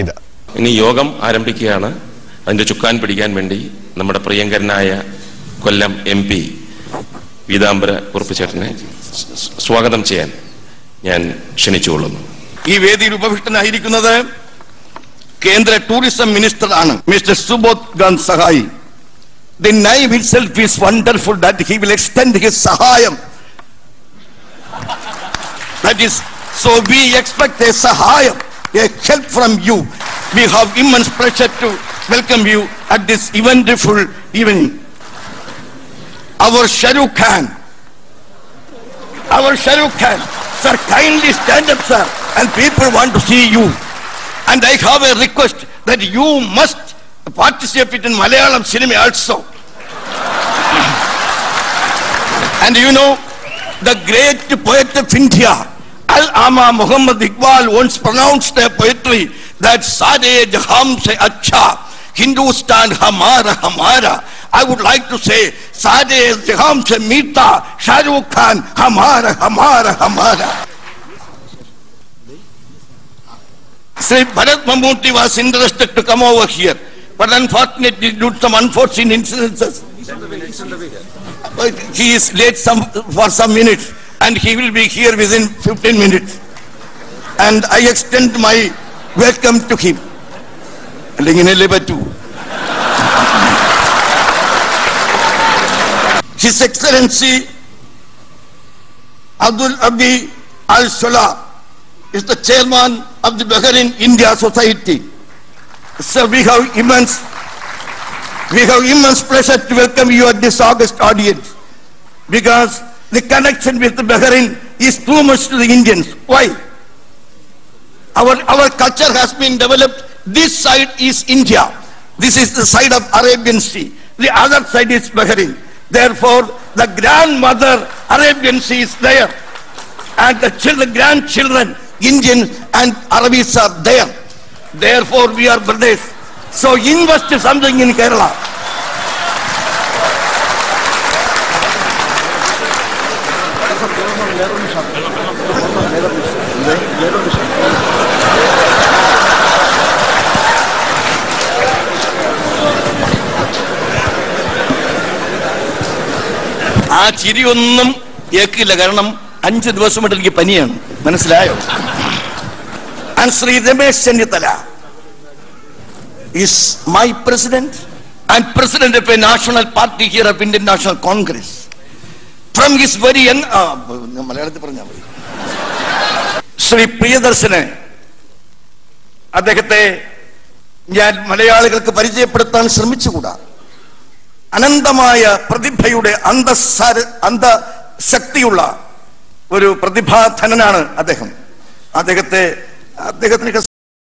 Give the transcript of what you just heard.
ഇത് ഇനി യോഗം ആരംഭിക്കുകയാണ്. അതിന്റെ ചുക്കാൻ പിടിക്കാൻ വേണ്ടി നമ്മുടെ പ്രിയങ്കരനായ കൊല്ലം MP പീതാംബര കുറുപ്പ് ചേട്ടനെ സ്വാഗതം ചെയ്യാൻ ഞാൻ ക്ഷണിച്ചുകൊള്ളുന്നു. ഈ വേദിയിൽ ഉപവിഷ്ടനായിരിക്കുന്നത് കേന്ദ്ര ടൂറിസം മിനിസ്റ്റർ ആണ് മിസ്റ്റർ സുബോധ് ഗാന്ധ് സഹായി. The name itself is wonderful that he will extend his sahayam. That is, so we expect a sahayam, a help from you. We have immense pleasure to welcome you at this eventful evening. Our Shahrukh Khan, sir, kindly stand up, sir, and people want to see you. And I have a request that you must participate in Malayalam cinema also. And you know, the great poet of India, Al-Ama Muhammad Iqbal, once pronounced a poetry that Sade Jaham se Acha, Hindustan Hamara Hamara. I would like to say, Sade Jaham se Meeta, Shahrukh Khan Hamara Hamara Hamara. Sri Bharat Mammootty was interested to come over here, but unfortunately due to some unforeseen incidences, he is late for some minutes, and he will be here within 15 minutes. And I extend my welcome to him. His Excellency Abdul Abdi Al-Salah is the chairman of the Bahrain India Society. Sir, we have immense pleasure to welcome you at this august audience, because the connection with the Bahrain is too much to the Indians. Why? Our culture has been developed. This side is India. This is the side of Arabian Sea. The other side is Bahrain. Therefore, the grandmother Arabian Sea is there, and the grandchildren Indian and Arabis are there. Therefore, we are brothers. So invest something in Kerala. ആ ചിരിയൊന്നും കേൾക്കില്ല, കാരണം 5 ദിവസമായിട്ട് എനിക്ക് പനിയാണ്, മനസ്സിലായോ? And Sri Ramesh Chennithala is my president and president of a national party here of Indian National Congress. From his very young, Sri Priyadarshane, അദ്ദേഹത്തെ ഞാൻ മലയാളികൾക്ക് പരിചയപ്പെടുത്താൻ ശ്രമിച്ചുകൂടാ. അനന്തമായ പ്രതിഭയുടെ അന്തശക്തിയുള്ള ഒരു പ്രതിഭാധനനാണ് അദ്ദേഹം. അദ്ദേഹത്തിന്